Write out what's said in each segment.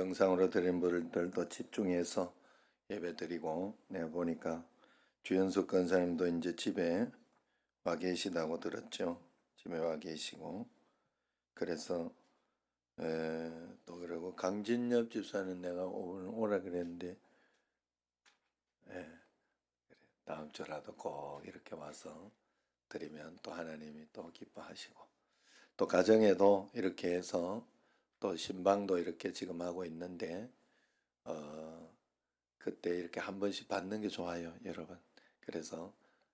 영상으로 드린 분들도 집중해서 예배 드리고, 내가 보니까 주연숙 권사님도 이제 집에 와 계시다고 들었죠. 집에 와 계시고, 그래서 또 그러고 강진엽 집사는 내가 오늘 오라 그랬는데, 다음 주라도 꼭 이렇게 와서 드리면 또 하나님이 또 기뻐하시고, 또 가정에도 이렇게 해서 또 신방도 이렇게 지금 하고 있는데, 그때 이렇게 한 번씩 받는 게 좋아요, 여러분. 그래서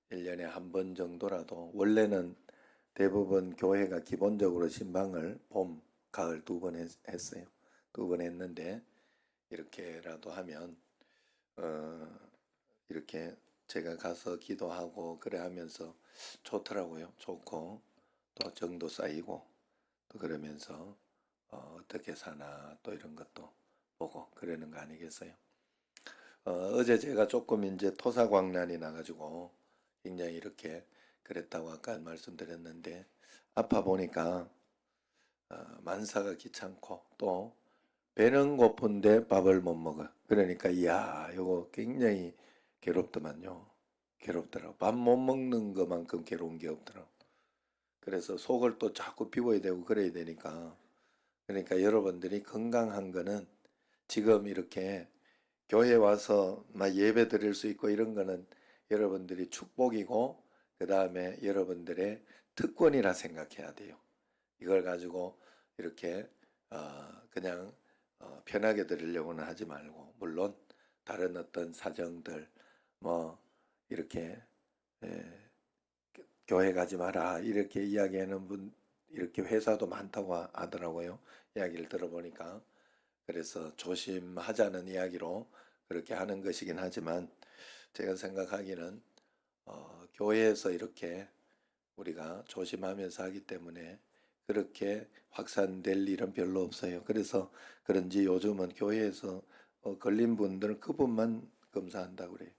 1년에 한 번 정도라도, 원래는 대부분 교회가 기본적으로 신방을 봄, 가을 두 번 했어요. 두 번 했는데, 이렇게라도 하면 이렇게 제가 가서 기도하고 그래 하면서 좋더라고요. 좋고 또 정도 쌓이고, 또 그러면서 어떻게 사나 또 이런 것도 보고 그러는 거 아니겠어요? 어제 제가 조금 이제 토사광란이 나가지고 굉장히 이렇게 그랬다고 아까 말씀드렸는데, 아파 보니까 만사가 귀찮고 또 배는 고픈데 밥을 못 먹어. 그러니까 이야, 이거 굉장히 괴롭더만요. 괴롭더라고. 밥 못 먹는 것만큼 괴로운 게 없더라고. 그래서 속을 또 자꾸 비워야 되고 그래야 되니까, 그러니까 여러분들이 건강한 거는 지금 이렇게 교회 와서 막 예배 드릴 수 있고 이런 거는 여러분들이 축복이고, 그 다음에 여러분들의 특권이라 생각해야 돼요. 이걸 가지고 이렇게 그냥 편하게 드리려고는 하지 말고, 물론 다른 어떤 사정들 뭐 이렇게 교회 가지 마라 이렇게 이야기하는 분, 이렇게 회사도 많다고 하더라고요. 이야기를 들어보니까. 그래서 조심하자는 이야기로 그렇게 하는 것이긴 하지만, 제가 생각하기는 교회에서 이렇게 우리가 조심하면서 하기 때문에 그렇게 확산될 일은 별로 없어요. 그래서 그런지 요즘은 교회에서 걸린 분들은 그분만 검사한다고 그래요.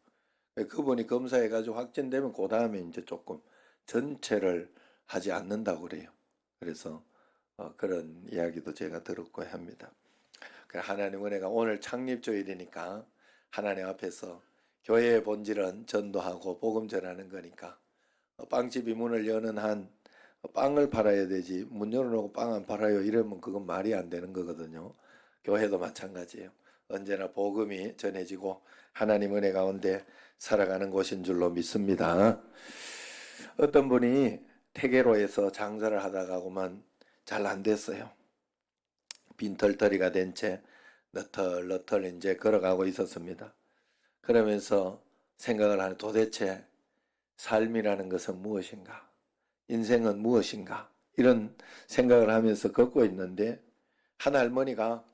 그분이 검사해가지고 확진되면 그 다음에 이제 조금 전체를 하지 않는다고 그래요. 그래서 그런 이야기도 제가 들었고 합니다. 하나님 은혜가, 오늘 창립주일이니까 하나님 앞에서 교회의 본질은 전도하고 복음 전하는 거니까, 빵집이 문을 여는 한 빵을 팔아야 되지, 문 열어놓고 빵 안 팔아요 이러면 그건 말이 안 되는 거거든요. 교회도 마찬가지예요. 언제나 복음이 전해지고 하나님 은혜 가운데 살아가는 곳인 줄로 믿습니다. 어떤 분이 태계로에서 장사를 하다가고만 잘 안 됐어요. 빈털터리가 된 채 너털너털 이제 걸어가고 있었습니다. 그러면서 생각을 하는, 도대체 삶이라는 것은 무엇인가? 인생은 무엇인가? 이런 생각을 하면서 걷고 있는데, 한 할머니가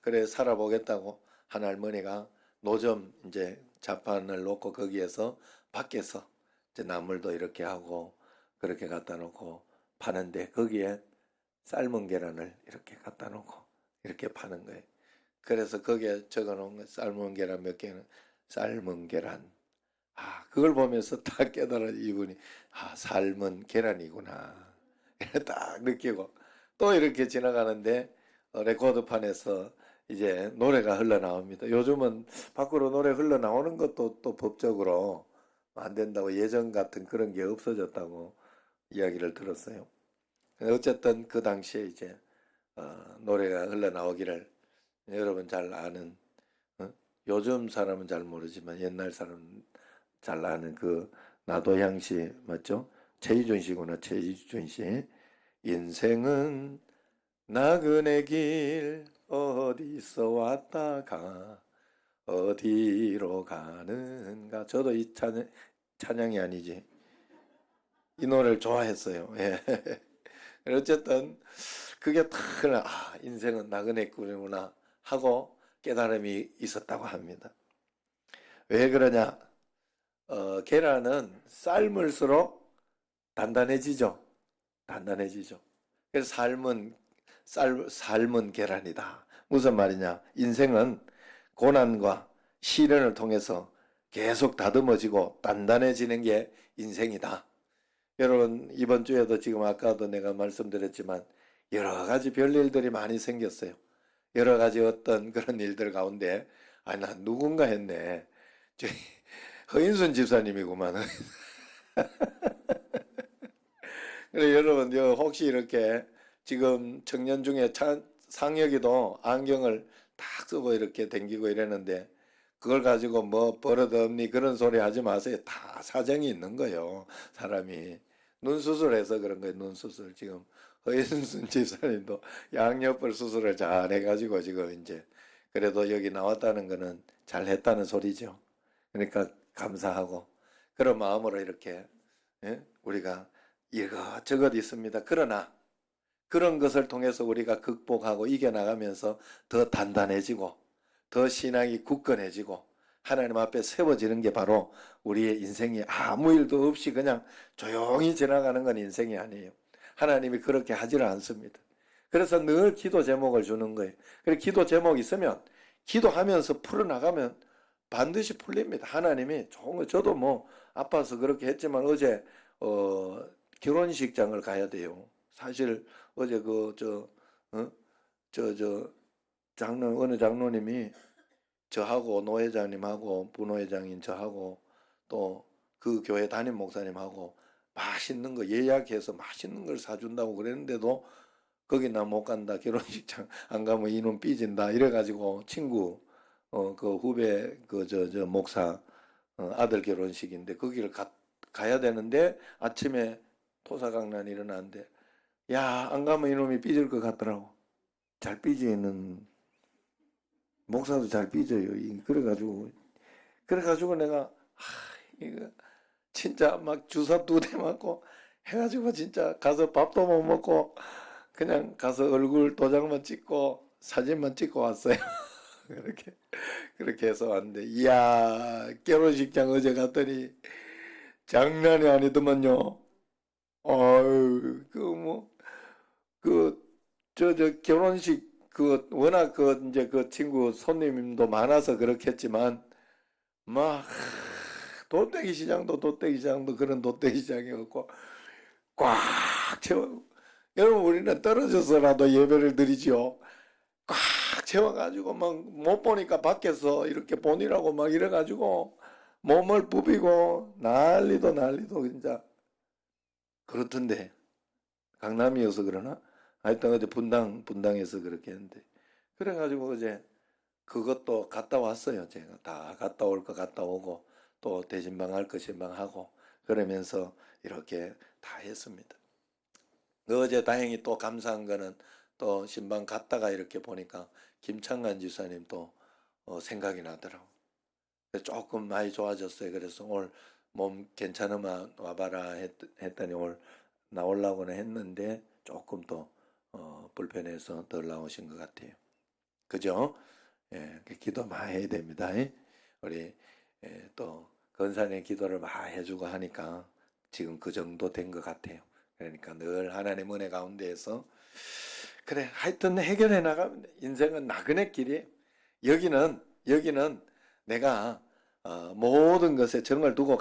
그래 살아보겠다고, 한 할머니가 노점 이제 자판을 놓고 거기에서 밖에서 이제 나물도 이렇게 하고 그렇게 갖다 놓고 파는데, 거기에 삶은 계란을 이렇게 갖다 놓고 이렇게 파는 거예요. 그래서 거기에 적어 놓은 거, 삶은 계란 몇 개는, 삶은 계란. 그걸 보면서 딱 깨달아, 이분이 삶은 계란이구나. 딱 느끼고, 또 이렇게 지나가는데 레코드판에서 이제 노래가 흘러나옵니다. 요즘은 밖으로 노래 흘러나오는 것도 또 법적으로 안 된다고, 예전 같은 그런 게 없어졌다고 이야기를 들었어요. 어쨌든 그 당시에 이제 노래가 흘러나오기를, 여러분 잘 아는, 요즘 사람은 잘 모르지만 옛날 사람은 잘 아는 그 나도향 씨 맞죠? 최희준 씨구나. 최희준 씨. 인생은 나그네 길 어디서 왔다가 어디로 가는가. 저도 이 찬양이 아니지, 이 노래를 좋아했어요. 예. 어쨌든 그게 탁 인생은 나그네 길이구나 하고 깨달음이 있었다고 합니다. 왜 그러냐? 계란은 삶을수록 단단해지죠. 단단해지죠. 그래서 삶은 계란이다. 무슨 말이냐? 인생은 고난과 시련을 통해서 계속 다듬어지고 단단해지는 게 인생이다. 여러분, 이번 주에도 지금 아까도 내가 말씀드렸지만 여러 가지 별일들이 많이 생겼어요. 여러 가지 어떤 그런 일들 가운데 난 누군가 했네. 저희 허인순 집사님이구만. 그래 여러분 혹시 이렇게 지금 청년 중에 상혁이도 안경을 딱 쓰고 이렇게 댕기고 이랬는데 그걸 가지고 뭐 버릇없니 그런 소리 하지 마세요. 다 사정이 있는 거예요. 사람이 눈 수술해서 그런 거예요. 눈 수술 지금 허인순 집사님도 양옆을 수술을 잘 해가지고 지금 이제 그래도 여기 나왔다는 거는 잘 했다는 소리죠. 그러니까 감사하고 그런 마음으로 이렇게 우리가 이것저것 있습니다. 그러나 그런 것을 통해서 우리가 극복하고 이겨나가면서 더 단단해지고 더 신앙이 굳건해지고 하나님 앞에 세워지는 게 바로 우리의 인생이 아무 일도 없이 그냥 조용히 지나가는 건 인생이 아니에요. 하나님이 그렇게 하지를 않습니다. 그래서 늘 기도 제목을 주는 거예요. 그리고 기도 제목이 있으면 기도하면서 풀어나가면 반드시 풀립니다. 하나님이 좋은 거 저도 뭐 아파서 그렇게 했지만 어제 결혼식장을 가야 돼요. 사실 어제 어느 장로님이 저하고 노회장님하고 부노회장인 저하고 또 그 교회 담임 목사님하고 맛있는 거 예약해서 맛있는 걸 사준다고 그랬는데도 거기 나 못 간다. 결혼식장 안 가면 이놈 삐진다. 이래가지고 친구 그 후배 저 목사 아들 결혼식인데 거기를 가야 되는데 아침에 토사강난이 일어나는데 야, 안 가면 이놈이 삐질 것 같더라고. 잘 삐지는 목사도 잘 삐져요. 그래가지고 내가 이거 진짜 막 주사 2대 맞고 해가지고 진짜 가서 밥도 못 먹고 그냥 가서 얼굴 도장만 찍고 사진만 찍고 왔어요. 그렇게 해서 왔는데 이야 결혼식장 어제 갔더니 장난이 아니더만요. 어유 결혼식 워낙 이제 그 친구 손님도 많아서 그렇겠지만 막 도떼기 시장도 그런 도떼기 시장이었고 꽉 채워. 여러분 우리는 떨어져서라도 예배를 드리지요. 꽉 채워가지고 막 못 보니까 밖에서 이렇게 보니라고 막 이래가지고 몸을 부비고 난리도 진짜 그렇던데 강남이어서 그러나 하여튼 어제 분당에서 그렇게 했는데 그래가지고 어제 그것도 갔다 왔어요. 제가 다 갔다 올 거 갔다 오고 또 대신방 할 거 신방하고 그러면서 이렇게 다 했습니다. 어제 다행히 또 감사한 거는 또 신방 갔다가 이렇게 보니까 김창관 지사님 또 생각이 나더라고. 조금 많이 좋아졌어요. 그래서 오늘 몸 괜찮으면 와봐라 했더니 오늘 나오려고는 했는데 조금 더 불편해서 덜 나오신 것 같아요. 그죠? 예, 기도 많이 해야 됩니다. 우리 또 건사님 기도를 많이 해주고 하니까 지금 그 정도 된 것 같아요. 그러니까 늘 하나님 은혜 가운데에서 그래 하여튼 해결해 나가면 인생은 나그네 길이에요. 여기는 내가 모든 것에 정을 두고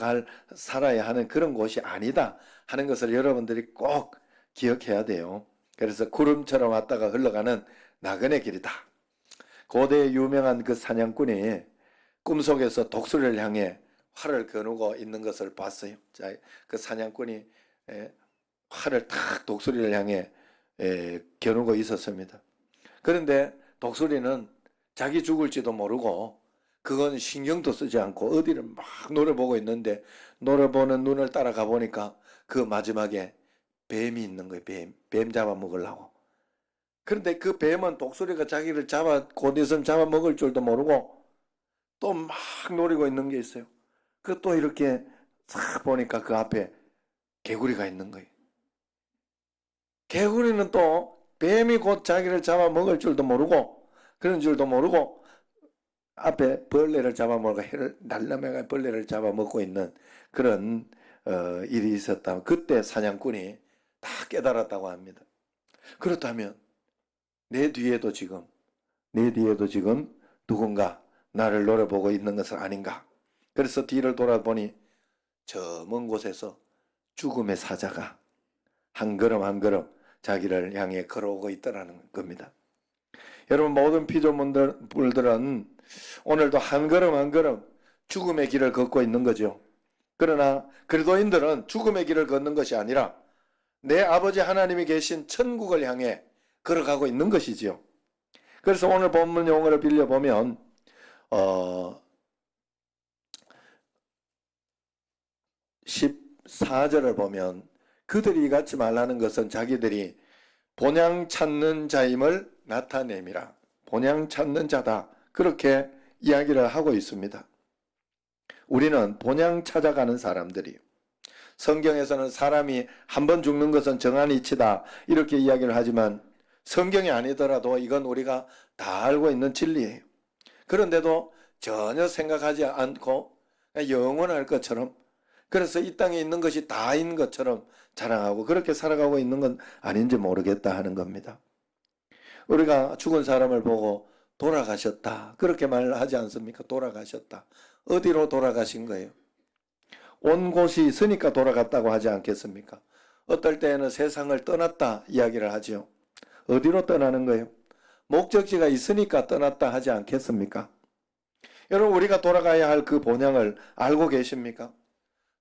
살아야 하는 그런 곳이 아니다 하는 것을 여러분들이 꼭 기억해야 돼요. 그래서 구름처럼 왔다가 흘러가는 나그네 길이다. 고대 유명한 그 사냥꾼이 꿈속에서 독수리를 향해 활을 겨누고 있는 것을 봤어요. 자, 그 사냥꾼이 활을 탁 독수리를 향해 겨누고 있었습니다. 그런데 독수리는 자기 죽을지도 모르고 그건 신경도 쓰지 않고 어디를 막 노려보고 있는데 노려보는 눈을 따라가 보니까 그 마지막에 뱀이 있는 거예요. 뱀 잡아먹으려고. 그런데 그 뱀은 독수리가 자기를 곧 있으면 잡아먹을 줄도 모르고 또 막 노리고 있는 게 있어요. 그 또 이렇게 싹 보니까 그 앞에 개구리가 있는 거예요. 개구리는 또 뱀이 곧 자기를 잡아먹을 줄도 모르고 그런 줄도 모르고 앞에 벌레를 잡아먹고 날라매가 벌레를 잡아먹고 있는 그런 일이 있었다. 그때 사냥꾼이 다 깨달았다고 합니다. 그렇다면 내 뒤에도 지금 누군가 나를 노려보고 있는 것은 아닌가. 그래서 뒤를 돌아보니 저 먼 곳에서 죽음의 사자가 한 걸음 한 걸음 자기를 향해 걸어오고 있다는 겁니다. 여러분 모든 피조물들은 오늘도 한 걸음 한 걸음 죽음의 길을 걷고 있는 거죠. 그러나 그리스도인들은 죽음의 길을 걷는 것이 아니라 내 아버지 하나님이 계신 천국을 향해 걸어가고 있는 것이지요. 그래서 오늘 본문 용어를 빌려보면 14절을 보면 그들이 이같이 말하는 것은 자기들이 본향 찾는 자임을 나타냄이라. 본향 찾는 자다. 그렇게 이야기를 하고 있습니다. 우리는 본향 찾아가는 사람들이, 성경에서는 사람이 한 번 죽는 것은 정한 이치다 이렇게 이야기를 하지만 성경이 아니더라도 이건 우리가 다 알고 있는 진리예요. 그런데도 전혀 생각하지 않고 영원할 것처럼, 그래서 이 땅에 있는 것이 다인 것처럼 자랑하고 그렇게 살아가고 있는 건 아닌지 모르겠다 하는 겁니다. 우리가 죽은 사람을 보고 돌아가셨다 그렇게 말하지 않습니까? 돌아가셨다. 어디로 돌아가신 거예요? 온 곳이 있으니까 돌아갔다고 하지 않겠습니까? 어떨 때에는 세상을 떠났다 이야기를 하죠. 어디로 떠나는 거예요? 목적지가 있으니까 떠났다 하지 않겠습니까? 여러분, 우리가 돌아가야 할 그 본향을 알고 계십니까?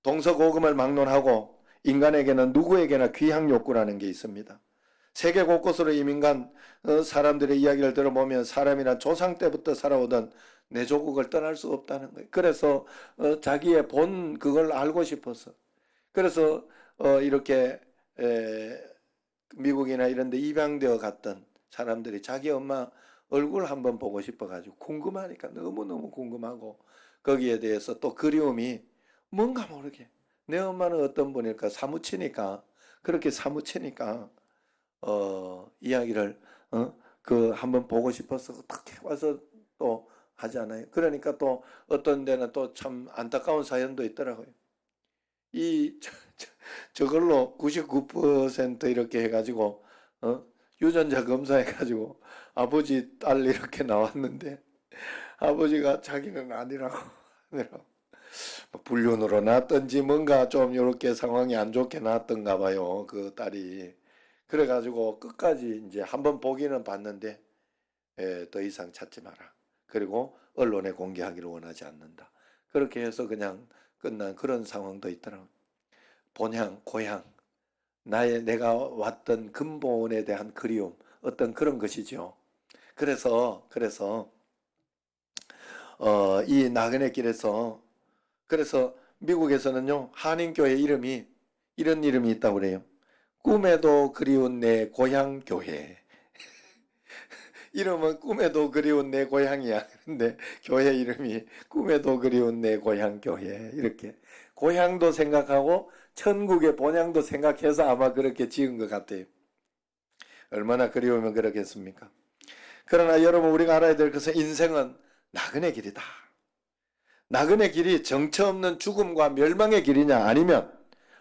동서고금을 막론하고 인간에게는 누구에게나 귀향 욕구라는 게 있습니다. 세계 곳곳으로 이민 간 사람들의 이야기를 들어보면 사람이란 조상 때부터 살아오던 내 조국을 떠날 수 없다는 거예요. 그래서 자기의 본 그걸 알고 싶어서, 그래서 이렇게 미국이나 이런 데 입양되어 갔던 사람들이 자기 엄마 얼굴 한번 보고 싶어가지고 궁금하니까, 너무너무 궁금하고 거기에 대해서 또 그리움이 뭔가 모르게, 내 엄마는 어떤 분일까 사무치니까, 그렇게 사무치니까 이야기를 그 한번 보고 싶어서 어떻게 와서 또 하잖아요. 그러니까 또 어떤 데는 또 참 안타까운 사연도 있더라고요. 저걸로 99% 이렇게 해가지고 유전자 검사해가지고 아버지 딸 이렇게 나왔는데 아버지가 자기는 아니라고 하더라고. 불륜으로 낳았던지 뭔가 좀 이렇게 상황이 안 좋게 낳았던가 봐요. 그 딸이. 그래가지고 끝까지 이제 한번 보기는 봤는데 더 이상 찾지 마라. 그리고 언론에 공개하기를 원하지 않는다. 그렇게 해서 그냥 끝난 그런 상황도 있더라고요. 본향, 고향, 내가 왔던 근본에 대한 그리움, 어떤 그런 것이죠. 그래서 이 나그네 길에서, 그래서 미국에서는요 한인교회 이름이 이런 이름이 있다고 그래요. 꿈에도 그리운 내 고향 교회. 이름은 꿈에도 그리운 내 고향이야. 근데 교회 이름이 꿈에도 그리운 내 고향 교회. 이렇게 고향도 생각하고 천국의 본향도 생각해서 아마 그렇게 지은 것 같아요. 얼마나 그리우면 그렇겠습니까? 그러나 여러분, 우리가 알아야 될 것은 인생은 나그네 길이다. 나그네 길이 정처 없는 죽음과 멸망의 길이냐, 아니면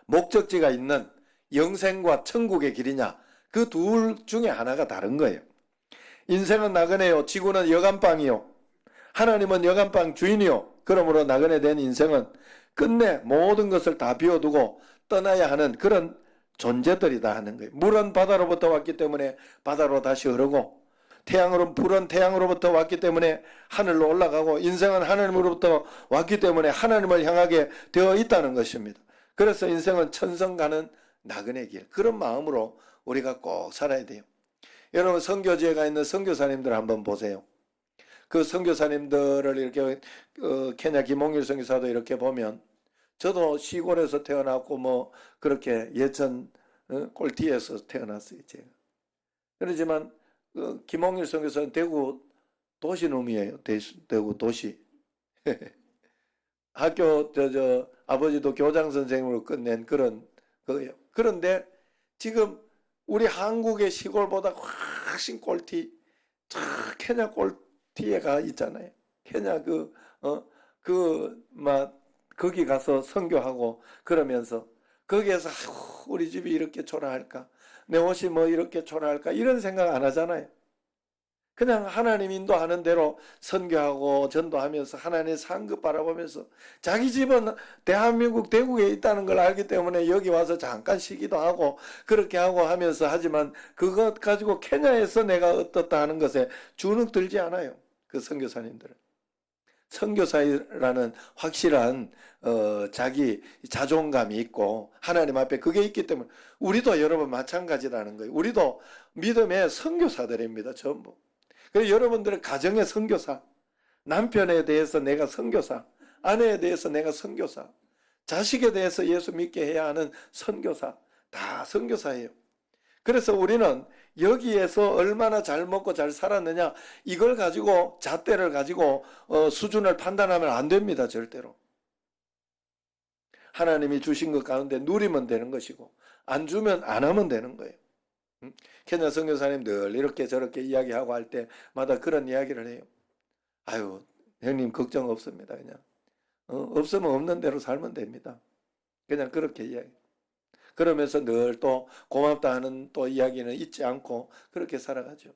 목적지가 있는 영생과 천국의 길이냐, 그 둘 중에 하나가 다른 거예요. 인생은 나그네요. 지구는 여간방이요. 하나님은 여간방 주인이요. 그러므로 나그네 된 인생은 끝내 모든 것을 다 비워두고 떠나야 하는 그런 존재들이다 하는 거예요. 물은 바다로부터 왔기 때문에 바다로 다시 흐르고, 불은 태양으로부터 왔기 때문에 하늘로 올라가고, 인생은 하나님으로부터 왔기 때문에 하나님을 향하게 되어 있다는 것입니다. 그래서 인생은 천성 가는 나그네 길, 그런 마음으로 우리가 꼭 살아야 돼요. 여러분, 선교지에 있는 선교사님들 한번 보세요. 그 선교사님들을 이렇게 케냐 김홍일 선교사도 이렇게 보면, 저도 시골에서 태어났고 뭐 그렇게 예전 꼴티에서 태어났어요 제가. 그렇지만 김홍일 선교사는 대구 도시놈이에요. 대구 도시. 학교 아버지도 교장 선생님으로 끝낸 그런 거예요. 그런데 지금 우리 한국의 시골보다 훨씬 꼴티, 케냐 꼴티에가 있잖아요. 케냐 거기 가서 선교하고 그러면서 거기에서 우리 집이 이렇게 초라할까, 내 옷이 뭐 이렇게 초라할까, 이런 생각 안 하잖아요. 그냥 하나님 인도하는 대로 선교하고 전도하면서 하나님의 상급 바라보면서 자기 집은 대한민국 대구에 있다는 걸 알기 때문에 여기 와서 잠깐 쉬기도 하고 그렇게 하고 하면서 하지만 그것 가지고 케냐에서 내가 어떻다 하는 것에 주눅 들지 않아요. 그 선교사님들은. 선교사라는 확실한 자기 자존감이 있고 하나님 앞에 그게 있기 때문에 우리도 여러분 마찬가지라는 거예요. 우리도 믿음의 선교사들입니다. 전부. 그래서 여러분들은 가정의 선교사, 남편에 대해서 내가 선교사, 아내에 대해서 내가 선교사, 자식에 대해서 예수 믿게 해야 하는 선교사, 다 선교사예요. 그래서 우리는 여기에서 얼마나 잘 먹고 잘 살았느냐 이걸 가지고 잣대를 가지고 수준을 판단하면 안 됩니다. 절대로. 하나님이 주신 것 가운데 누리면 되는 것이고 안 주면 안 하면 되는 거예요. 케냐 선교사님 늘 이렇게 저렇게 이야기하고 할 때마다 그런 이야기를 해요. 아유 형님 걱정 없습니다. 그냥 없으면 없는 대로 살면 됩니다. 그냥 그렇게 이야기. 그러면서 늘 또 고맙다 하는 또 이야기는 잊지 않고 그렇게 살아가죠.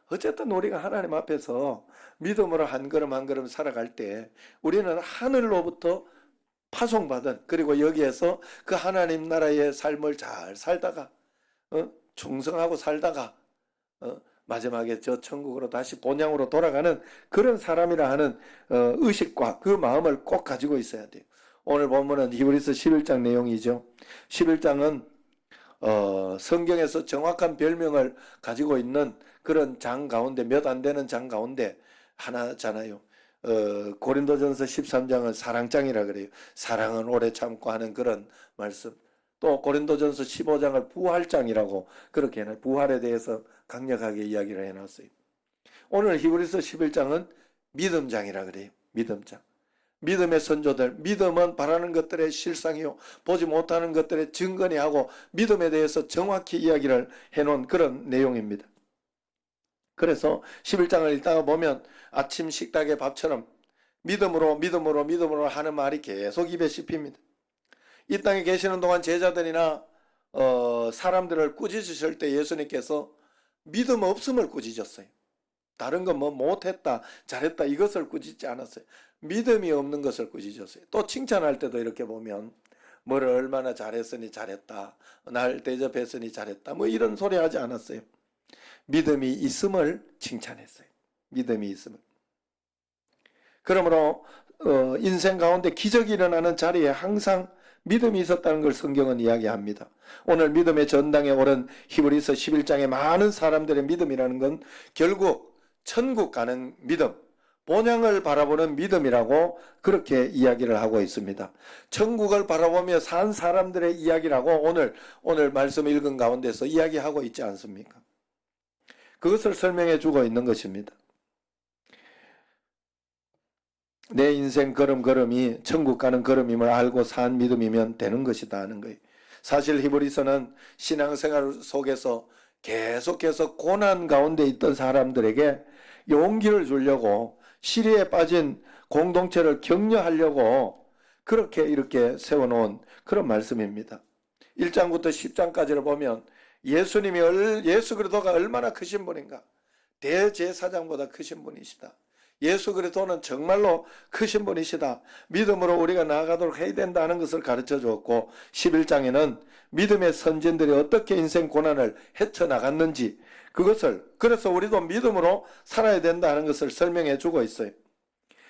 어쨌든 우리가 하나님 앞에서 믿음으로 한 걸음 한 걸음 살아갈 때 우리는 하늘로부터 파송받은 그리고 여기에서 그 하나님 나라의 삶을 잘 살다가 충성하고 살다가 마지막에 저 천국으로 다시 본향으로 돌아가는 그런 사람이라 하는 의식과 그 마음을 꼭 가지고 있어야 돼요. 오늘 본문은 히브리서 11장 내용이죠. 11장은 성경에서 정확한 별명을 가지고 있는 그런 장 가운데 몇 안 되는 장 가운데 하나잖아요. 고린도전서 13장은 사랑장이라 그래요. 사랑은 오래 참고 하는 그런 말씀. 또 고린도전서 15장을 부활장이라고 그렇게 해놔요. 부활에 대해서 강력하게 이야기를 해놨어요. 오늘 히브리서 11장은 믿음장이라 그래요. 믿음장. 믿음의 선조들, 믿음은 바라는 것들의 실상이요 보지 못하는 것들의 증거니 하고 믿음에 대해서 정확히 이야기를 해놓은 그런 내용입니다. 그래서 11장을 읽다가 보면 아침 식탁의 밥처럼 믿음으로 하는 말이 계속 입에 씹힙니다. 이 땅에 계시는 동안 제자들이나 사람들을 꾸짖으실 때 예수님께서 믿음 없음을 꾸짖었어요. 다른 건 뭐 못했다 잘했다 이것을 꾸짖지 않았어요. 믿음이 없는 것을 꾸짖었어요. 또 칭찬할 때도 이렇게 보면 뭐를 얼마나 잘했으니 잘했다, 날 대접했으니 잘했다 뭐 이런 소리 하지 않았어요. 믿음이 있음을 칭찬했어요. 믿음이 있음을. 그러므로 인생 가운데 기적이 일어나는 자리에 항상 믿음이 있었다는 걸 성경은 이야기합니다. 오늘 믿음의 전당에 오른 히브리서 11장의 많은 사람들의 믿음이라는 건 결국 천국 가는 믿음, 본향을 바라보는 믿음이라고 그렇게 이야기를 하고 있습니다. 천국을 바라보며 산 사람들의 이야기라고 오늘 말씀 읽은 가운데서 이야기하고 있지 않습니까? 그것을 설명해 주고 있는 것입니다. 내 인생 걸음걸음이 천국 가는 걸음임을 알고 산 믿음이면 되는 것이다 하는 거예요. 사실 히브리서는 신앙생활 속에서 계속해서 고난 가운데 있던 사람들에게 용기를 주려고 시리에 빠진 공동체를 격려하려고 그렇게 이렇게 세워놓은 그런 말씀입니다. 1장부터 10장까지를 보면 예수 그리스도가 얼마나 크신 분인가. 대제사장보다 크신 분이시다. 예수 그리스도는 정말로 크신 분이시다. 믿음으로 우리가 나아가도록 해야 된다는 것을 가르쳐 주었고 11장에는 믿음의 선진들이 어떻게 인생 고난을 헤쳐나갔는지 그래서 우리도 믿음으로 살아야 된다는 것을 설명해 주고 있어요.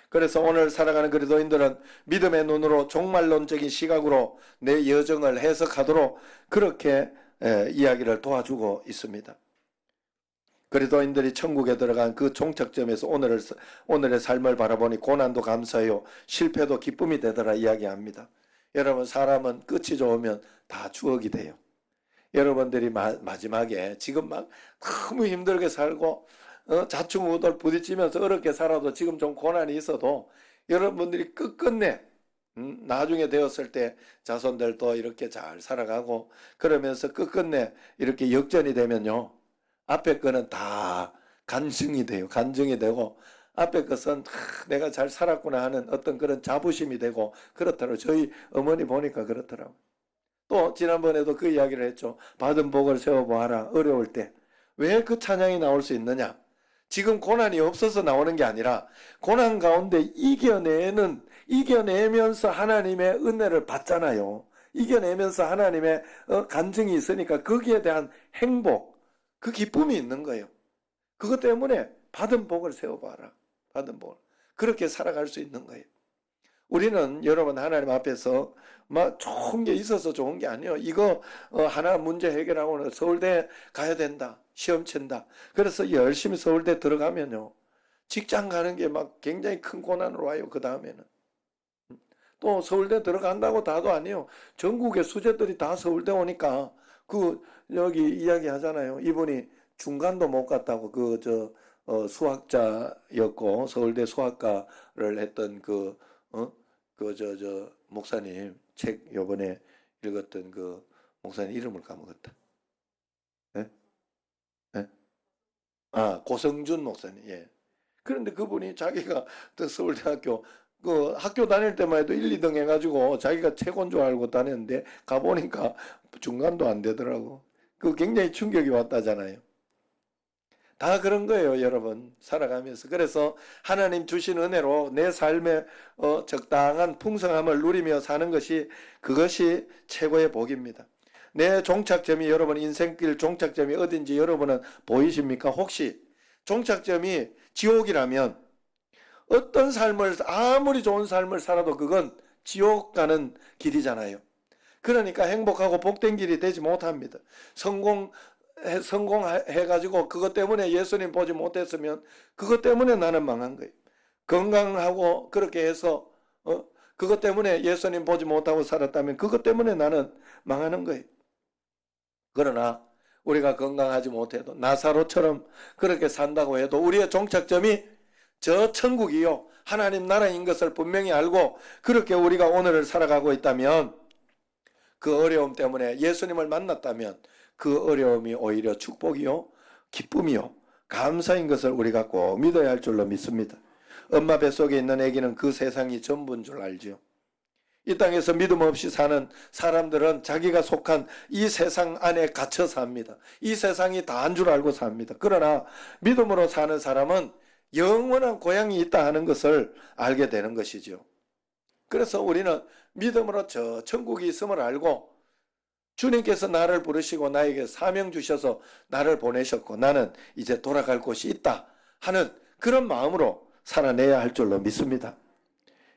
그래서 오늘 살아가는 그리스도인들은 믿음의 눈으로 종말론적인 시각으로 내 여정을 해석하도록 그렇게 이야기를 도와주고 있습니다. 그리스도인들이 천국에 들어간 그 종착점에서 오늘의 삶을 바라보니 고난도 감사해요. 실패도 기쁨이 되더라 이야기합니다. 여러분 사람은 끝이 좋으면 다 추억이 돼요. 여러분들이 마지막에 지금 막 너무 힘들게 살고 자충우돌 부딪히면서 어렵게 살아도 지금 좀 고난이 있어도 여러분들이 끝끝내 나중에 되었을 때 자손들도 이렇게 잘 살아가고 그러면서 끝끝내 이렇게 역전이 되면요. 앞에 거는 다 간증이 돼요. 간증이 되고 앞에 것은 내가 잘 살았구나 하는 어떤 그런 자부심이 되고 그렇더라고요. 저희 어머니 보니까 그렇더라고요. 또 지난번에도 그 이야기를 했죠. 받은 복을 세워보아라. 어려울 때. 왜 그 찬양이 나올 수 있느냐? 지금 고난이 없어서 나오는 게 아니라 고난 가운데 이겨내면서 하나님의 은혜를 받잖아요. 이겨내면서 하나님의 간증이 있으니까 거기에 대한 행복, 그 기쁨이 있는 거예요. 그것 때문에 받은 복을 세워봐라. 받은 복을. 그렇게 살아갈 수 있는 거예요. 우리는 여러분 하나님 앞에서 막 좋은 게 있어서 좋은 게 아니에요. 이거 하나 문제 해결하고는 서울대 가야 된다. 시험 친다. 그래서 열심히 서울대 들어가면요. 직장 가는 게 막 굉장히 큰 고난으로 와요. 그 다음에는. 또 서울대 들어간다고 다도 아니에요. 전국의 수재들이 다 서울대 오니까 여기 이야기 하잖아요. 이분이 중간도 못 갔다고 수학자였고 서울대 수학과를 했던 목사님 책 요번에 읽었던 그 목사님 이름을 까먹었다. 예? 예? 고성준 목사님. 예. 그런데 그분이 자기가 서울대학교 학교 다닐 때만 해도 1, 2등 해가지고 자기가 최고인 줄 알고 다녔는데 가보니까 중간도 안 되더라고. 굉장히 충격이 왔다잖아요. 다 그런 거예요, 여러분. 살아가면서. 그래서 하나님 주신 은혜로 내 삶의 적당한 풍성함을 누리며 사는 그것이 최고의 복입니다. 내 종착점이 여러분 인생길 종착점이 어딘지 여러분은 보이십니까? 혹시 종착점이 지옥이라면 어떤 삶을 아무리 좋은 삶을 살아도 그건 지옥 가는 길이잖아요. 그러니까 행복하고 복된 길이 되지 못합니다. 성공해가지고 그것 때문에 예수님 보지 못했으면 그것 때문에 나는 망한 거예요. 건강하고 그렇게 해서 그것 때문에 예수님 보지 못하고 살았다면 그것 때문에 나는 망하는 거예요. 그러나 우리가 건강하지 못해도 나사로처럼 그렇게 산다고 해도 우리의 종착점이 저 천국이요 하나님 나라인 것을 분명히 알고 그렇게 우리가 오늘을 살아가고 있다면 그 어려움 때문에 예수님을 만났다면 그 어려움이 오히려 축복이요 기쁨이요 감사인 것을 우리가 꼭 믿어야 할 줄로 믿습니다. 엄마 뱃속에 있는 아기는 그 세상이 전부인 줄 알죠. 이 땅에서 믿음 없이 사는 사람들은 자기가 속한 이 세상 안에 갇혀 삽니다. 이 세상이 다인 줄 알고 삽니다. 그러나 믿음으로 사는 사람은 영원한 고향이 있다 하는 것을 알게 되는 것이죠. 그래서 우리는 믿음으로 저 천국이 있음을 알고 주님께서 나를 부르시고 나에게 사명 주셔서 나를 보내셨고 나는 이제 돌아갈 곳이 있다 하는 그런 마음으로 살아내야 할 줄로 믿습니다.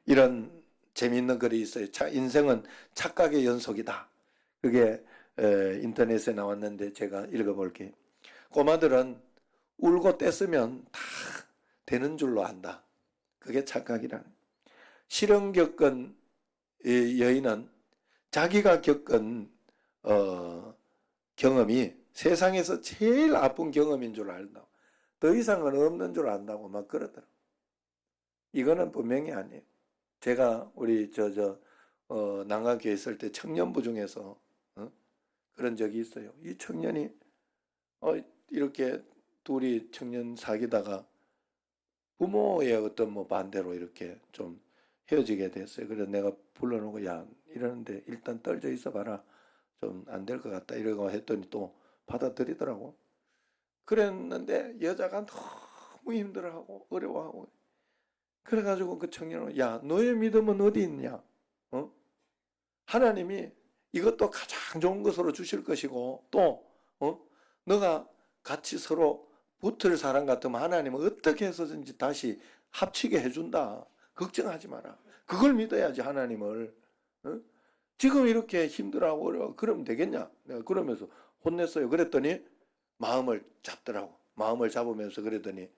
이런 재미있는 글이 있어요. 인생은 착각의 연속이다. 그게 인터넷에 나왔는데 제가 읽어볼게요. 꼬마들은 울고 떼쓰면 다 되는 줄로 안다. 그게 착각이라는. 실험 겪은 여인은 자기가 겪은 경험이 세상에서 제일 아픈 경험인 줄 안다고. 더 이상은 없는 줄 안다고 막 그러더라고요. 이거는 분명히 아니에요. 제가 우리 난강교회 있을 때 청년부 중에서 그런 적이 있어요. 이 청년이 이렇게 둘이 청년 사귀다가 부모의 어떤 반대로 이렇게 좀 헤어지게 됐어요. 그래서 내가 불러놓고 야 이러는데 일단 떨져 있어 봐라. 좀 안 될 것 같다 이러고 했더니 또 받아들이더라고. 그랬는데 여자가 너무 힘들어하고 어려워하고 그래가지고 그 청년은 야 너의 믿음은 어디 있냐? 하나님이 이것도 가장 좋은 것으로 주실 것이고 또 너가 같이 서로 붙을 사람 같으면 하나님은 어떻게 해서든지 다시 합치게 해준다. 걱정하지 마라. 그걸 믿어야지 하나님을. 지금 이렇게 힘들어하고 어려워 그러면 되겠냐? 내가 그러면서 혼냈어요. 그랬더니 마음을 잡더라고. 마음을 잡으면서 그랬더니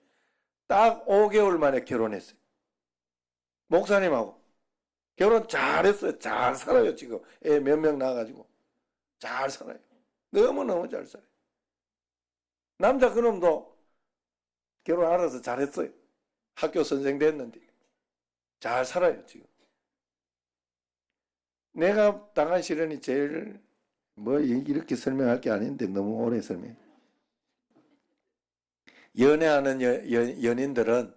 딱 5개월 만에 결혼했어요. 목사님하고 결혼 잘했어요. 잘 살아요. 지금 애 몇 명 낳아가지고 잘 살아요. 너무너무 잘 살아요. 남자 그놈도 결혼 알아서 잘했어요. 학교 선생 됐는데 잘 살아요. 지금 내가 당한 시련이 제일 이렇게 설명할 게 아닌데 너무 오래 설명해. 연애하는 연인들은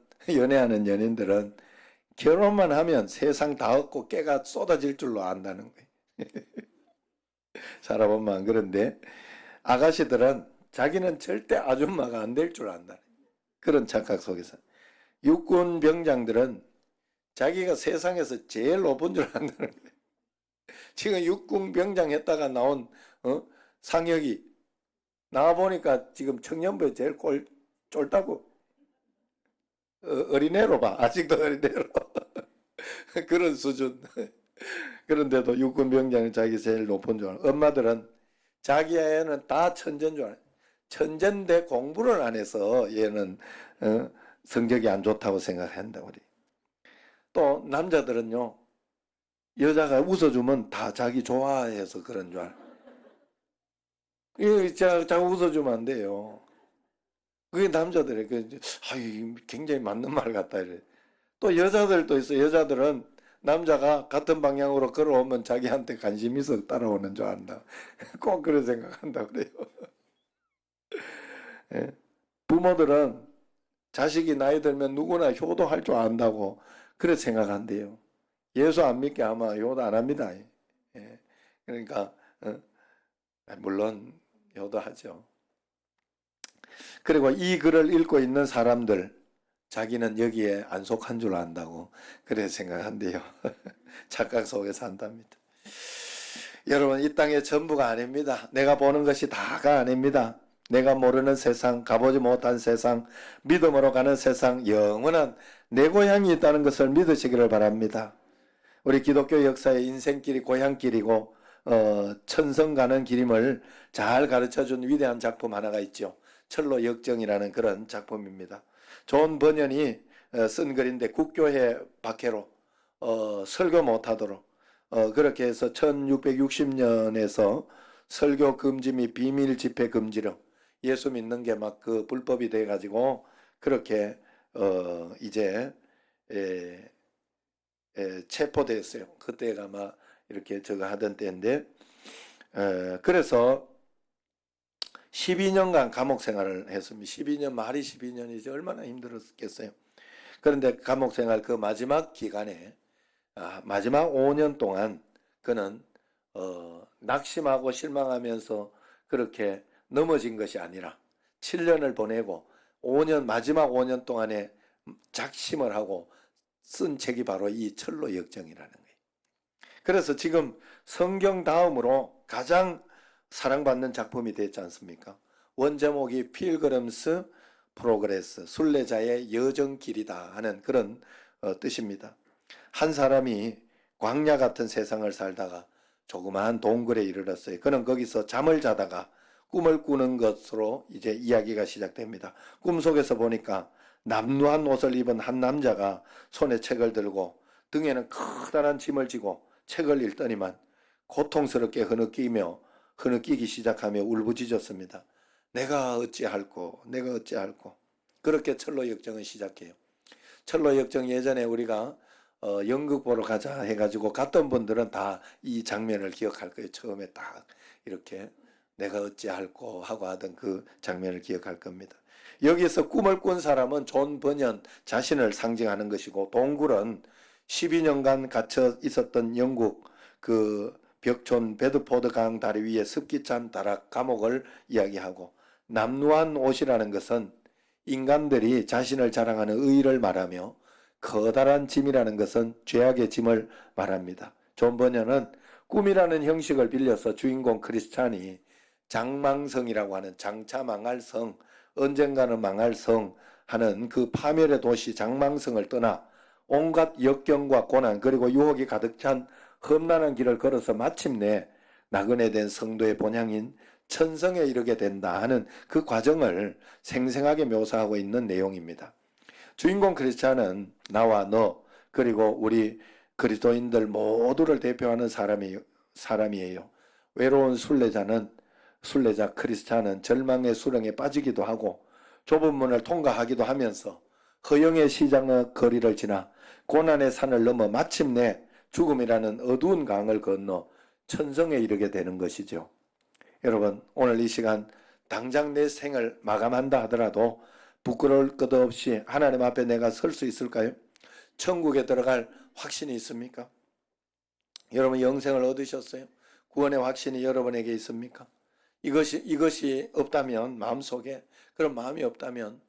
결혼만 하면 세상 다 얻고 깨가 쏟아질 줄로 안다는 거예요. 살아보면 안 그런데 아가씨들은 자기는 절대 아줌마가 안 될 줄 안다. 그런 착각 속에서 육군 병장들은 자기가 세상에서 제일 높은 줄 안다는 거예요. 지금 육군 병장 했다가 나온 상혁이 나와보니까 지금 청년부에 제일 쫄다고. 어린애로 봐. 아직도 어린애로. 그런 수준. 그런데도 육군 병장은 자기 제일 높은 줄 알아. 엄마들은 자기 애는 다 천재인 줄 알아. 천재인데 공부를 안 해서 얘는 성적이 안 좋다고 생각한다 우리. 또 남자들은요. 여자가 웃어주면 다 자기 좋아해서 그런 줄 알아. 자꾸 웃어주면 안 돼요. 그게 남자들의 굉장히 맞는 말 같다 이래. 또 여자들도 있어. 여자들은 남자가 같은 방향으로 걸어오면 자기한테 관심 있어 따라오는 줄 안다. 꼭 그런 생각한다 그래요. 예. 부모들은 자식이 나이 들면 누구나 효도할 줄 안다고 그렇게 생각한대요. 예수 안 믿게 아마 효도 안 합니다. 예. 그러니까 물론 효도하죠. 그리고 이 글을 읽고 있는 사람들 자기는 여기에 안 속한 줄 안다고 그래 생각한대요. 착각 속에 산답니다. 여러분 이 땅의 전부가 아닙니다. 내가 보는 것이 다가 아닙니다. 내가 모르는 세상, 가보지 못한 세상, 믿음으로 가는 세상, 영원한 내 고향이 있다는 것을 믿으시기를 바랍니다. 우리 기독교 역사의 인생길이 고향길이고 천성 가는 길임을 잘 가르쳐준 위대한 작품 하나가 있죠. 철로 역정이라는 그런 작품입니다. 존 번연이 쓴 글인데 국교회 박해로 설교 못하도록 그렇게 해서 1660년에서 설교 금지 및 비밀 집회 금지령 예수 믿는 게 막 그 불법이 돼 가지고 그렇게 이제 체포됐어요. 그때가 아마 이렇게 저거 하던 때인데 그래서 12년간 감옥 생활을 했습니다. 12년 말이 12년이지 얼마나 힘들었겠어요. 그런데 감옥 생활 그 마지막 기간에 마지막 5년 동안 그는 낙심하고 실망하면서 그렇게 넘어진 것이 아니라 7년을 보내고 마지막 5년 동안에 작심을 하고 쓴 책이 바로 이 철로 역정이라는 거예요. 그래서 지금 성경 다음으로 가장 사랑받는 작품이 됐지 않습니까? 원제목이 필그럼스 프로그레스, 순례자의 여정길이다 하는 그런 뜻입니다. 한 사람이 광야 같은 세상을 살다가 조그마한 동굴에 이르렀어요. 그는 거기서 잠을 자다가 꿈을 꾸는 것으로 이제 이야기가 시작됩니다. 꿈속에서 보니까 남루한 옷을 입은 한 남자가 손에 책을 들고 등에는 커다란 짐을 지고 책을 읽더니만 고통스럽게 흐느끼기 시작하며 울부짖었습니다. 내가 어찌할꼬 내가 어찌할꼬. 그렇게 철로 역정은 시작해요. 철로 역정 예전에 우리가 연극 보러 가자 해가지고 갔던 분들은 다 이 장면을 기억할 거예요. 처음에 딱 이렇게 내가 어찌할꼬 하고 하던 그 장면을 기억할 겁니다. 여기서 꿈을 꾼 사람은 존 번연 자신을 상징하는 것이고 동굴은 12년간 갇혀 있었던 영국 그 벽촌 베드포드 강 다리 위에 습기 찬 다락 감옥을 이야기하고 남루한 옷이라는 것은 인간들이 자신을 자랑하는 의의를 말하며 커다란 짐이라는 것은 죄악의 짐을 말합니다. 존 번연은 꿈이라는 형식을 빌려서 주인공 크리스찬이 장망성이라고 하는 장차 망할 성, 언젠가는 망할 성 하는 그 파멸의 도시 장망성을 떠나 온갖 역경과 고난 그리고 유혹이 가득 찬 험난한 길을 걸어서 마침내 나그네 된 성도의 본향인 천성에 이르게 된다 하는 그 과정을 생생하게 묘사하고 있는 내용입니다. 주인공 크리스찬은 나와 너 그리고 우리 그리스도인들 모두를 대표하는 사람이에요. 외로운 순례자 크리스찬은 절망의 수렁에 빠지기도 하고 좁은 문을 통과하기도 하면서 허영의 시장의 거리를 지나 고난의 산을 넘어 마침내 죽음이라는 어두운 강을 건너 천성에 이르게 되는 것이죠. 여러분 오늘 이 시간 당장 내 생을 마감한다 하더라도 부끄러울 것 없이 하나님 앞에 내가 설 수 있을까요? 천국에 들어갈 확신이 있습니까? 여러분 영생을 얻으셨어요? 구원의 확신이 여러분에게 있습니까? 이것이 없다면 마음속에 그런 마음이 없다면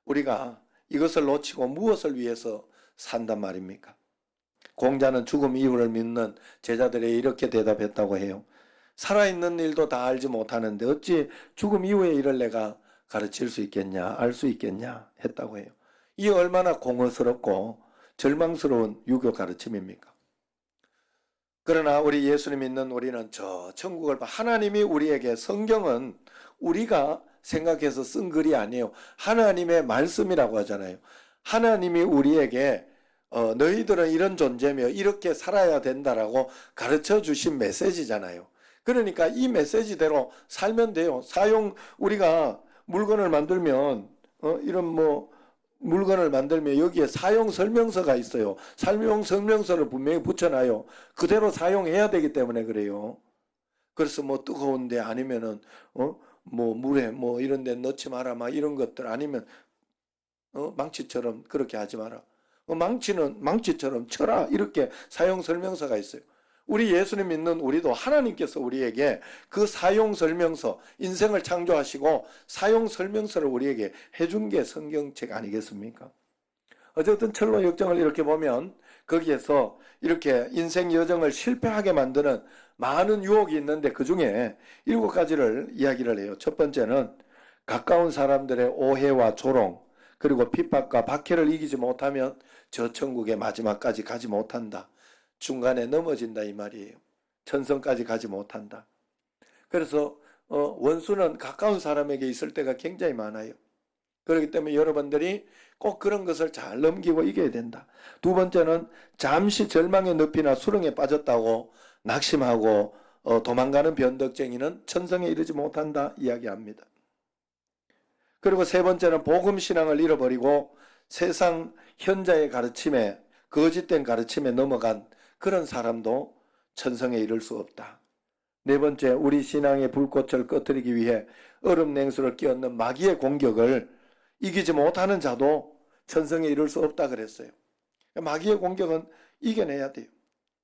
우리가 이것을 놓치고 무엇을 위해서 산단 말입니까? 공자는 죽음 이후를 믿는 제자들에게 이렇게 대답했다고 해요. 살아있는 일도 다 알지 못하는데 어찌 죽음 이후의 일을 내가 가르칠 수 있겠냐, 알 수 있겠냐 했다고 해요. 이 얼마나 공허스럽고 절망스러운 유교 가르침입니까? 그러나 우리 예수님 믿는 우리는 저 천국을 하나님이 우리에게, 성경은 우리가 생각해서 쓴 글이 아니에요. 하나님의 말씀이라고 하잖아요. 하나님이 우리에게 너희들은 이런 존재며 이렇게 살아야 된다라고 가르쳐 주신 메시지잖아요. 그러니까 이 메시지대로 살면 돼요. 우리가 물건을 만들면 이런 물건을 만들면 여기에 사용 설명서가 있어요. 사용 설명서를 분명히 붙여놔요. 그대로 사용해야 되기 때문에 그래요. 그래서 뜨거운데 아니면은 물에 이런 데 넣지 마라 막 이런 것들, 아니면 망치처럼 그렇게 하지 마라. 망치는 망치처럼 쳐라, 이렇게 사용 설명서가 있어요. 우리 예수님 믿는 우리도 하나님께서 우리에게 그 사용 설명서, 인생을 창조하시고 사용 설명서를 우리에게 해준 게 성경책 아니겠습니까? 어쨌든 철로 역정을 이렇게 보면 거기에서 이렇게 인생 여정을 실패하게 만드는 많은 유혹이 있는데 그 중에 7가지를 이야기를 해요. 첫 번째는 가까운 사람들의 오해와 조롱, 그리고 핍박과 박해를 이기지 못하면 저 천국의 마지막까지 가지 못한다. 중간에 넘어진다 이 말이에요. 천성까지 가지 못한다. 그래서 원수는 가까운 사람에게 있을 때가 굉장히 많아요. 그렇기 때문에 여러분들이 꼭 그런 것을 잘 넘기고 이겨야 된다. 두 번째는 잠시 절망의 늪이나 수렁에 빠졌다고 낙심하고 도망가는 변덕쟁이는 천성에 이르지 못한다 이야기합니다. 그리고 세 번째는 복음신앙을 잃어버리고 세상 현자의 가르침에, 거짓된 가르침에 넘어간 그런 사람도 천성에 이를 수 없다. 네 번째, 우리 신앙의 불꽃을 꺼뜨리기 위해 얼음 냉수를 끼얹는 마귀의 공격을 이기지 못하는 자도 천성에 이를 수 없다 그랬어요. 마귀의 공격은 이겨내야 돼요.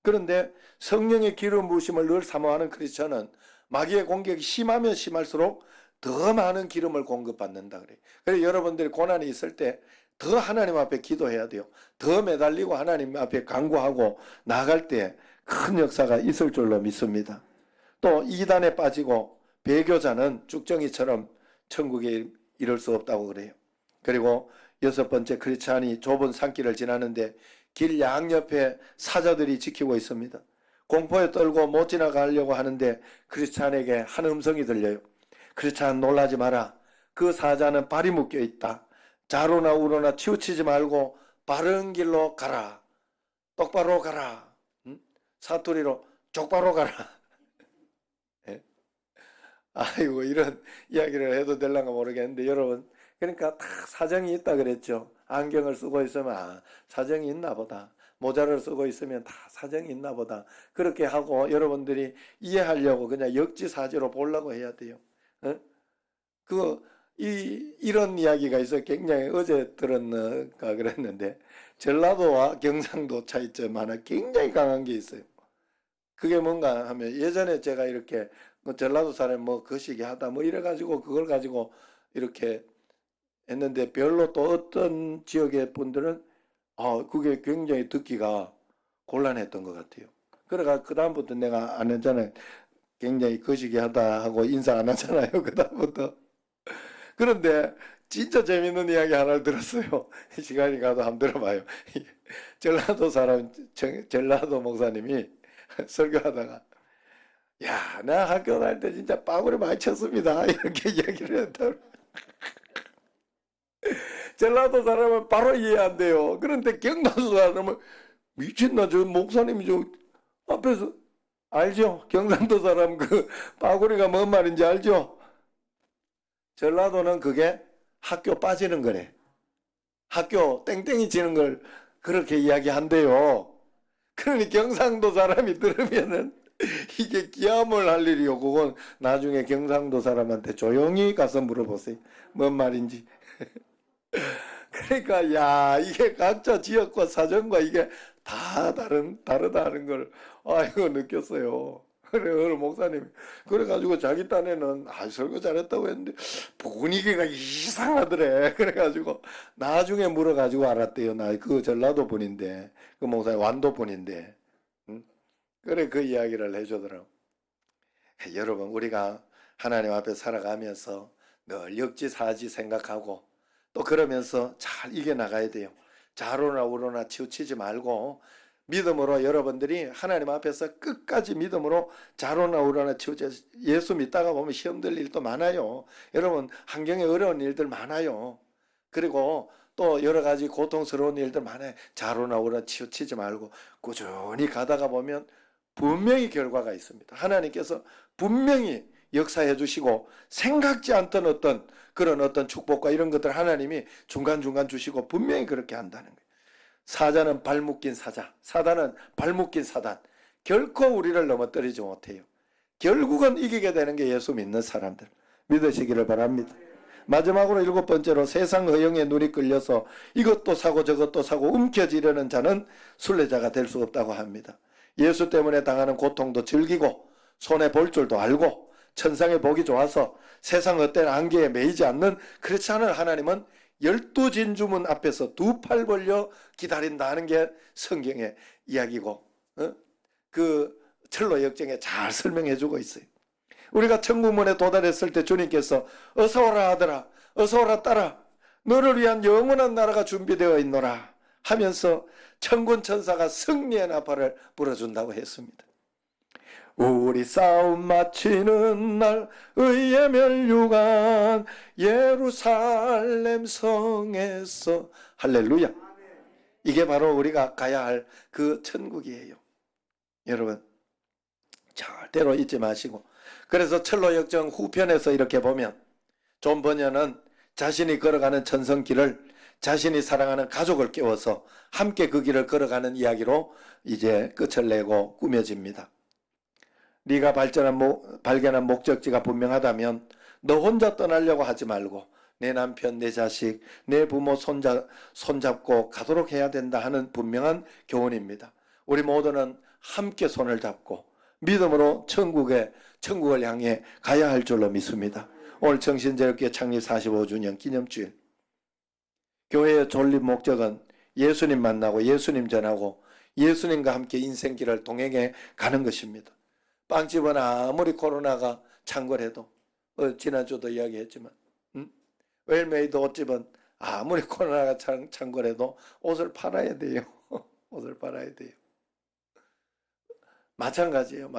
그런데 성령의 기름 부으심을 늘 사모하는 크리스천은 마귀의 공격이 심하면 심할수록 더 많은 기름을 공급받는다 그래요. 그래서 여러분들이 고난이 있을 때 더 하나님 앞에 기도해야 돼요. 더 매달리고 하나님 앞에 간구하고 나아갈 때 큰 역사가 있을 줄로 믿습니다. 또 이단에 빠지고 배교자는 쭉정이처럼 천국에 이를 수 없다고 그래요. 그리고 6번째, 크리스찬이 좁은 산길을 지나는데 길 양옆에 사자들이 지키고 있습니다. 공포에 떨고 못 지나가려고 하는데 크리스찬에게 한 음성이 들려요. 크리스찬, 놀라지 마라. 그 사자는 발이 묶여 있다. 좌로나 우로나 치우치지 말고 바른 길로 가라. 똑바로 가라. 사투리로 족바로 가라. 예? 아이고, 이런 이야기를 해도 될란가 모르겠는데 여러분, 그러니까 다 사정이 있다 그랬죠. 안경을 쓰고 있으면 사정이 있나 보다. 모자를 쓰고 있으면 다 사정이 있나 보다. 그렇게 하고 여러분들이 이해하려고 그냥 역지사지로 보려고 해야 돼요. 이런 이야기가 있어. 굉장히 어제 들었는가 그랬는데, 전라도와 경상도 차이점 하나 굉장히 강한 게 있어요. 그게 뭔가 하면, 예전에 제가 이렇게 전라도 사람 거시기 하다 이래가지고 그걸 가지고 이렇게 했는데, 별로 또 어떤 지역의 분들은 그게 굉장히 듣기가 곤란했던 것 같아요. 그래가 그 다음부터 내가 안 했잖아요. 굉장히 거시기 하다 하고 인사 안 하잖아요. 그 다음부터. 그런데 진짜 재밌는 이야기 하나를 들었어요. 시간이 가도 한번 들어봐요. 전라도 전라도 목사님이 설교하다가, 야, 나 학교 다닐 때 진짜 빠구리 많이 쳤습니다. 이렇게 이야기를 했다. 전라도 사람은 바로 이해 안 돼요. 그런데 경상도 사람은, 미친나, 저 목사님이 저 앞에서, 알죠? 경상도 사람 그 빠구리가 뭔 말인지 알죠? 전라도는 그게 학교 빠지는 거래. 학교 땡땡이 치는 걸 그렇게 이야기한대요. 그러니 경상도 사람이 들으면은 이게 기함을 할 일이요. 그건 나중에 경상도 사람한테 조용히 가서 물어보세요. 뭔 말인지. 그러니까 야, 이게 각자 지역과 사정과 이게 다 다르다는 걸 이거 느꼈어요. 그래, 어느 목사님이. 그래가지고 자기 딴에는 설교 잘했다고 했는데 분위기가 이상하더래. 그래가지고 나중에 물어가지고 알았대요. 나 그 전라도 분인데, 그 목사님 완도 분인데. 응? 그래, 그 이야기를 해주더라고. 여러분, 우리가 하나님 앞에 살아가면서 늘 역지사지 생각하고 또 그러면서 잘 이겨나가야 돼요. 좌로나 우로나 치우치지 말고 믿음으로 여러분들이 하나님 앞에서 끝까지 믿음으로 좌로나 우로나 치우치지. 예수 믿다가 보면 시험될 일도 많아요. 여러분, 환경에 어려운 일들 많아요. 그리고 또 여러 가지 고통스러운 일들 많아요. 좌로나 우로나 치우치지 말고 꾸준히 가다가 보면 분명히 결과가 있습니다. 하나님께서 분명히 역사해 주시고 생각지 않던 어떤 축복과 이런 것들 하나님이 중간중간 주시고 분명히 그렇게 한다는 거예요. 사자는 발 묶인 사자, 사단은 발 묶인 사단. 결코 우리를 넘어뜨리지 못해요. 결국은 이기게 되는 게 예수 믿는 사람들. 믿으시기를 바랍니다. 마지막으로 7번째로 세상 허영에 눈이 끌려서 이것도 사고 저것도 사고 움켜쥐려는 자는 순례자가 될 수 없다고 합니다. 예수 때문에 당하는 고통도 즐기고 손에 볼 줄도 알고 천상의 복이 좋아서 세상 헛된 안개에 매이지 않는 그렇지 않은 하나님은 12진주문 앞에서 두 팔 벌려 기다린다 하는 게 성경의 이야기고 그 철로 역정에 잘 설명해 주고 있어요. 우리가 천국문에 도달했을 때 주님께서 어서 오라 아들아, 어서 오라 딸아, 너를 위한 영원한 나라가 준비되어 있노라 하면서 천군 천사가 승리의 나팔을 불어준다고 했습니다. 우리 싸움 마치는 날 의의 멸류관 예루살렘 성에서 할렐루야. 이게 바로 우리가 가야 할 그 천국이에요. 여러분 절대로 잊지 마시고. 그래서 철로 역정 후편에서 이렇게 보면 존 버녀는 자신이 걸어가는 천성길을 자신이 사랑하는 가족을 깨워서 함께 그 길을 걸어가는 이야기로 이제 끝을 내고 꾸며집니다. 네가 발견한 목적지가 분명하다면 너 혼자 떠나려고 하지 말고 내 남편, 내 자식, 내 부모 손잡고 가도록 해야 된다 하는 분명한 교훈입니다. 우리 모두는 함께 손을 잡고 믿음으로 천국을 향해 가야 할 줄로 믿습니다. 오늘 정신제일교회 창립 45주년 기념주일. 교회의 존립 목적은 예수님 만나고 예수님 전하고 예수님과 함께 인생길을 동행해 가는 것입니다. 빵집은 아무리 코로나가 창궐해도 지난주도 이야기했지만 웰메이드 옷집은 아무리 코로나가 창궐해도 옷을 팔아야 돼요. 옷을 팔아야 돼요. 마찬가지예요.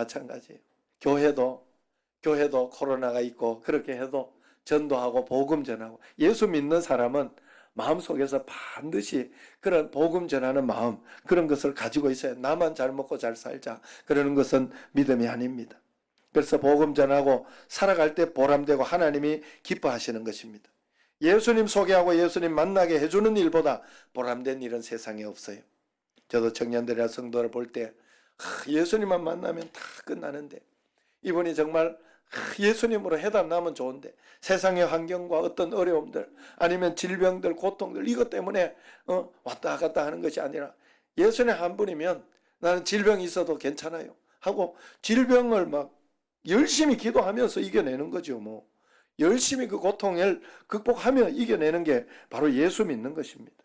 교회도 코로나가 있고 그렇게 해도 전도하고 복음 전하고 예수 믿는 사람은 마음속에서 반드시 그런 복음 전하는 마음, 그런 것을 가지고 있어야 나만 잘 먹고 잘 살자 그러는 것은 믿음이 아닙니다. 그래서 복음 전하고 살아갈 때 보람되고 하나님이 기뻐하시는 것입니다. 예수님 소개하고 예수님 만나게 해주는 일보다 보람된 일은 세상에 없어요. 저도 청년들이나 성도를 볼 때 예수님만 만나면 다 끝나는데 이분이 정말 예수님으로 해답 나면 좋은데 세상의 환경과 어떤 어려움들 아니면 질병들 고통들 이것 때문에 왔다 갔다 하는 것이 아니라 예수님 한 분이면 나는 질병이 있어도 괜찮아요 하고 질병을 막 열심히 기도하면서 이겨내는 거죠. 뭐 열심히 그 고통을 극복하며 이겨내는 게 바로 예수 믿는 것입니다.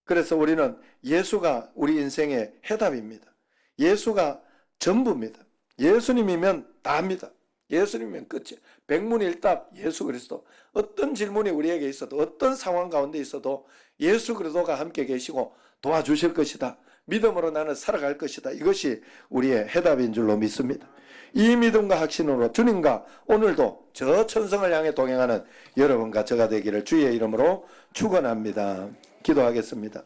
그래서 우리는 예수가 우리 인생의 해답입니다. 예수가 전부입니다. 예수님이면 다합니다. 예수님이면 끝이에요. 백문일답 예수 그리스도. 어떤 질문이 우리에게 있어도 어떤 상황 가운데 있어도 예수 그리스도가 함께 계시고 도와주실 것이다. 믿음으로 나는 살아갈 것이다. 이것이 우리의 해답인 줄로 믿습니다. 이 믿음과 확신으로 주님과 오늘도 저 천성을 향해 동행하는 여러분과 저가 되기를 주의 이름으로 축원합니다. 기도하겠습니다.